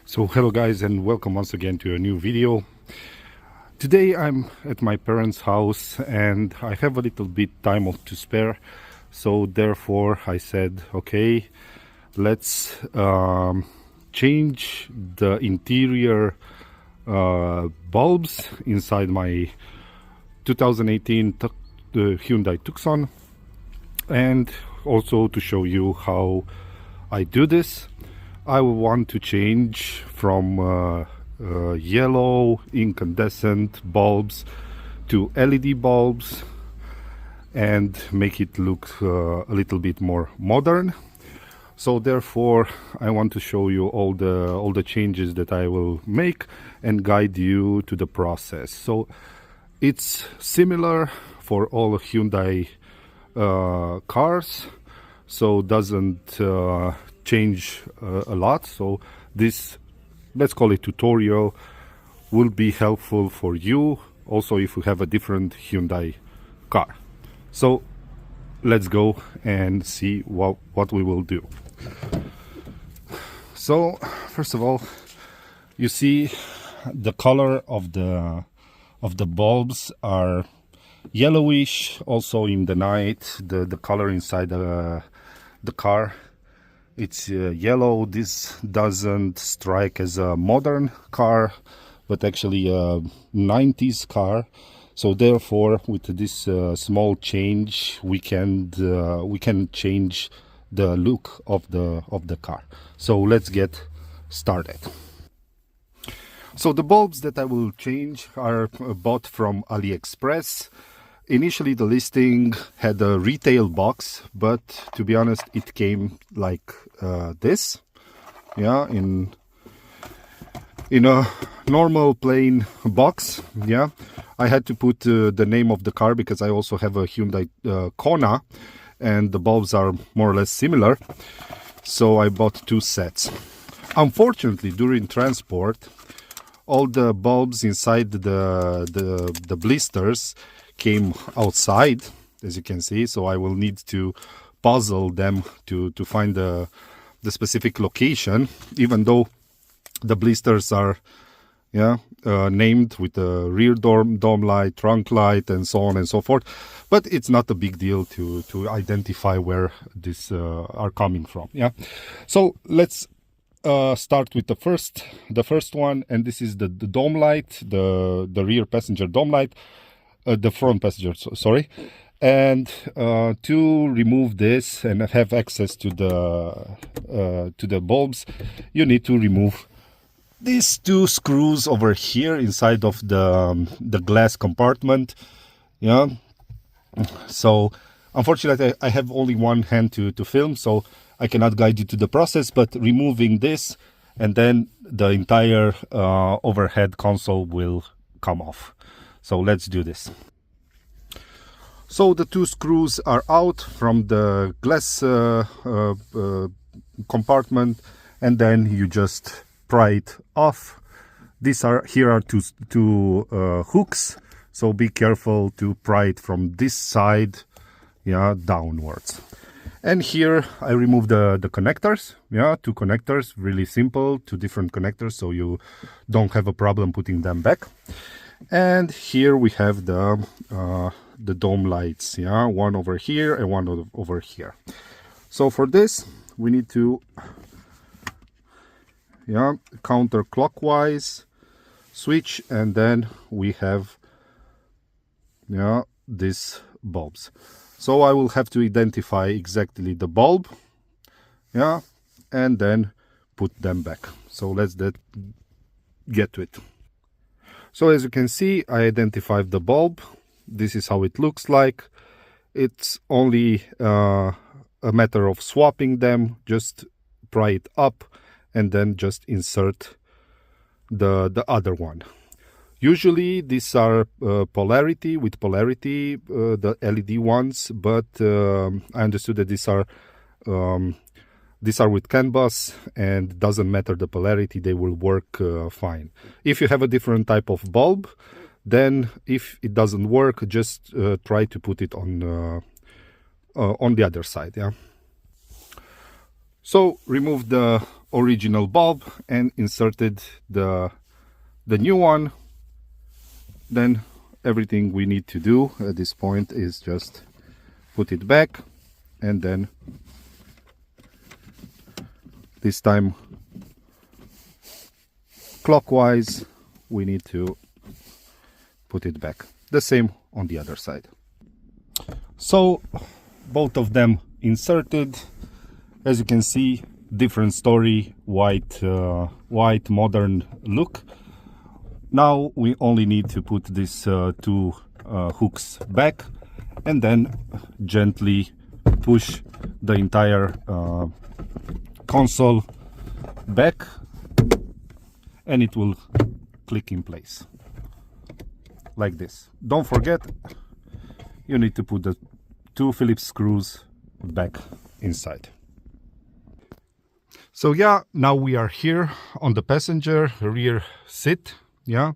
So hello guys, and welcome once again to a new video. Today I'm at my parents' house and I have a little bit time to spare, so therefore I said, okay, let's change the interior bulbs inside my 2018 Hyundai Tucson, and also to show you how I do this. I want to change from yellow incandescent bulbs to LED bulbs and make it look a little bit more modern. So therefore I want to show you all the changes that I will make and guide you to the process. So it's similar for all Hyundai cars, so doesn't change a lot. So this, let's call it tutorial, will be helpful for you also if you have a different Hyundai car. So let's go and see what we will do. So first of all, you see the color of the bulbs are yellowish. Also in the night, the color inside the car, it's yellow. This doesn't strike as a modern car, but actually a 90s car. So therefore, with this small change, we can change the look of the car. So let's get started. So the bulbs that I will change are bought from AliExpress. Initially the listing had a retail box, but to be honest it came like this, yeah, in a normal plain box. Yeah, I had to put the name of the car because I also have a Hyundai Kona and the bulbs are more or less similar, so I bought two sets. Unfortunately, during transport, all the bulbs inside the blisters came outside, as you can see, so I will need to puzzle them to find the specific location, even though the blisters are named with the rear dome light, trunk light, and so on and so forth, but it's not a big deal to identify where these are coming from. Yeah, so let's start with the first one, and this is the dome light, the rear passenger dome light, the front passenger, sorry. And to remove this and have access to the bulbs, you need to remove these two screws over here inside of the glass compartment. Yeah, so unfortunately I have only one hand to film, so I cannot guide you to the process, but removing this and then the entire overhead console will come off. So let's do this. So the two screws are out from the glass compartment, and then you just pry it off. Here are two hooks, so be careful to pry it from this side, yeah, downwards. And here I remove the connectors, yeah, two connectors, really simple, two different connectors, so you don't have a problem putting them back. And here we have the dome lights, yeah, one over here and one over here. So for this we need to, yeah, counterclockwise switch, and then we have, yeah, these bulbs. So I will have to identify exactly the bulb, yeah, and then put them back. So let's get to it. So as you can see, I identified the bulb. This is how it looks like. It's only a matter of swapping them. Just pry it up and then just insert the other one. Usually these are polarity, the LED ones, but I understood that these are with CAN bus, and doesn't matter the polarity, they will work fine. If you have a different type of bulb, then if it doesn't work, just try to put it on the other side. Yeah. So remove the original bulb and inserted the new one, then everything we need to do at this point is just put it back, and then this time clockwise we need to put it back. The same on the other side. So both of them inserted. As you can see, different story, white modern look. Now we only need to put these two hooks back and then gently push the entire console back, and it will click in place like this. Don't forget, you need to put the two Phillips screws back inside. So yeah, now we are here on the passenger rear seat. Yeah,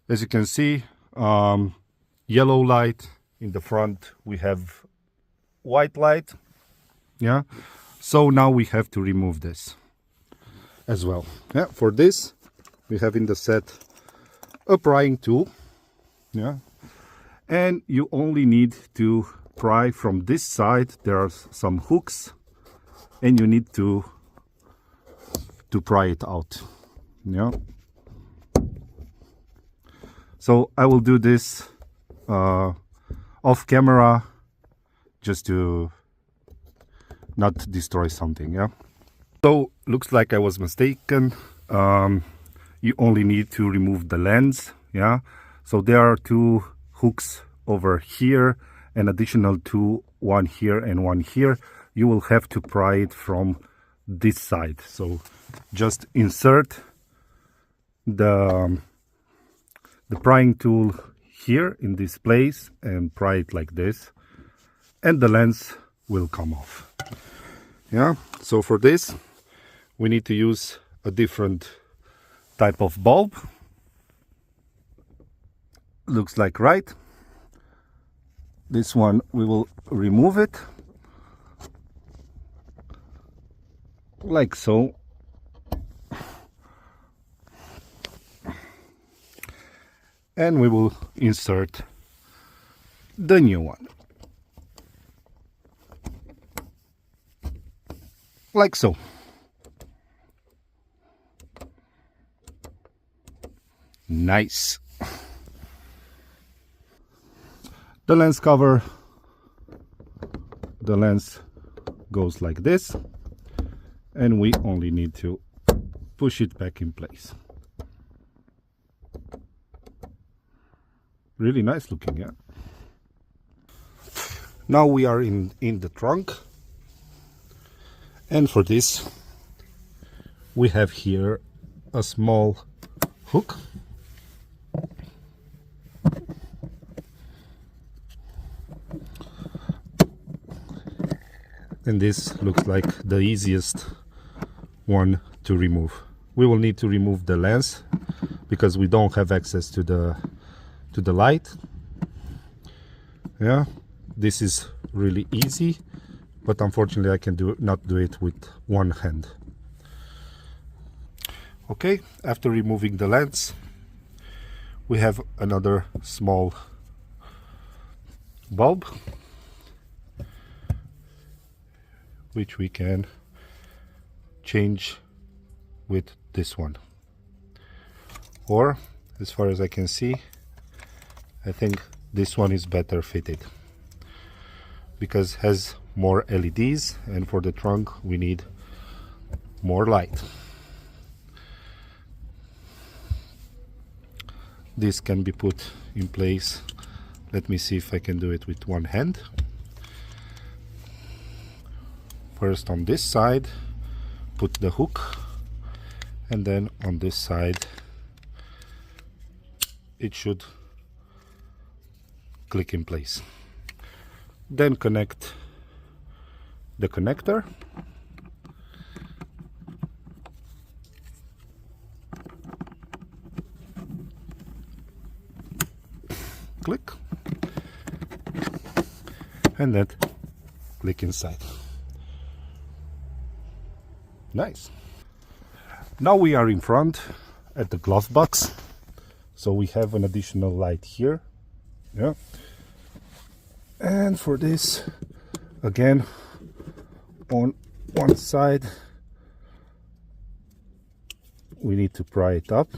as you can see, yellow light in the front, we have white light. Yeah, so now we have to remove this as well. Yeah, for this we have in the set a prying tool. Yeah, and you only need to pry from this side. There are some hooks and you need to pry it out. Yeah, so I will do this off camera just to not destroy something. Yeah, so looks like I was mistaken. You only need to remove the lens. Yeah, so there are two hooks over here, an additional two, one here and one here. You will have to pry it from this side. So just insert the prying tool here in this place and pry it like this, and the lens will come off. Yeah, so for this we need to use a different type of bulb. Looks like right. This one we will remove it like so, and we will insert the new one like so. Nice. The lens cover, the lens goes like this, and we only need to push it back in place. Really nice looking. Yeah, now we are in the trunk, and for this we have here a small hook. And this looks like the easiest one to remove. We will need to remove the lens because we don't have access to the light. Yeah, this is really easy, but unfortunately I can not do it with one hand. Okay, after removing the lens, we have another small bulb which we can change with this one, or as far as I can see, I think this one is better fitted because it has more LEDs, and for the trunk we need more light. This can be put in place. Let me see if I can do it with one hand. First on this side put the hook, and then on this side it should click in place. Then connect the connector, click, and then click inside. Nice. Now we are in front at the glove box. So we have an additional light here. Yeah. And for this, again, on one side, we need to pry it out.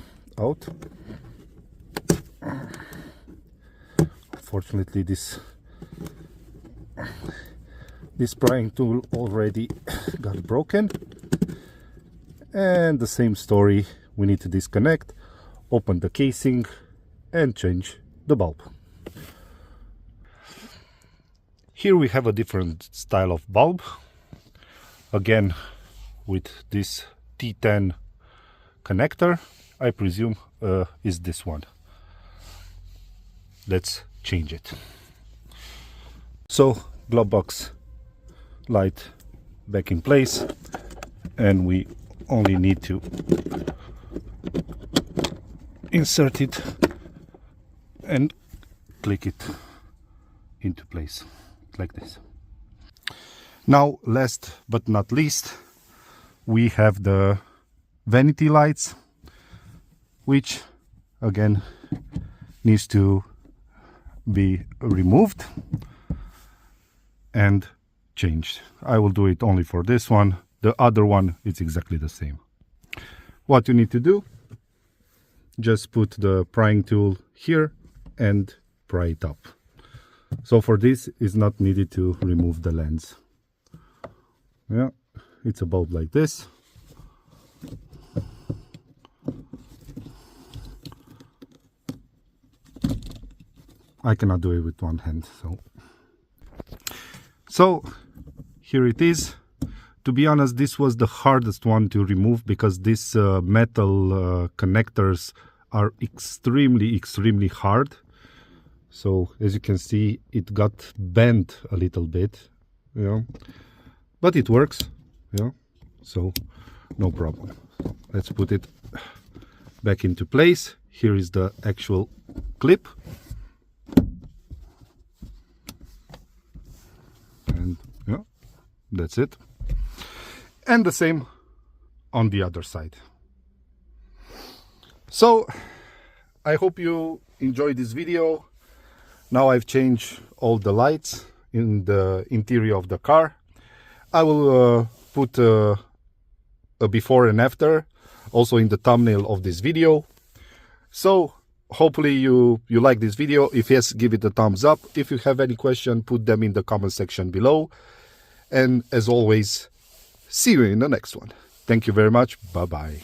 Unfortunately, this prying tool already got broken. And the same story, we need to disconnect, open the casing and change the bulb. Here we have a different style of bulb, again with this T10 connector. I presume is this one. Let's change it. So glove box light back in place, and we only need to insert it and click it into place like this. Now, last but not least, we have the vanity lights, which again needs to be removed and changed. I will do it only for this one. The other one is exactly the same. What you need to do, just put the prying tool here and pry it up. So for this, it's not needed to remove the lens. Yeah, it's a bulb like this. I cannot do it with one hand, so here it is. To be honest, this was the hardest one to remove because these metal connectors are extremely hard. So as you can see, it got bent a little bit, yeah, but it works, yeah, so no problem. Let's put it back into place. Here is the actual clip, and yeah, that's it. And the same on the other side. So I hope you enjoyed this video. Now I've changed all the lights in the interior of the car. I will put a before and after also in the thumbnail of this video. So hopefully you like this video. If yes, give it a thumbs up. If you have any question, put them in the comment section below. And as always, see you in the next one. Thank you very much. Bye bye.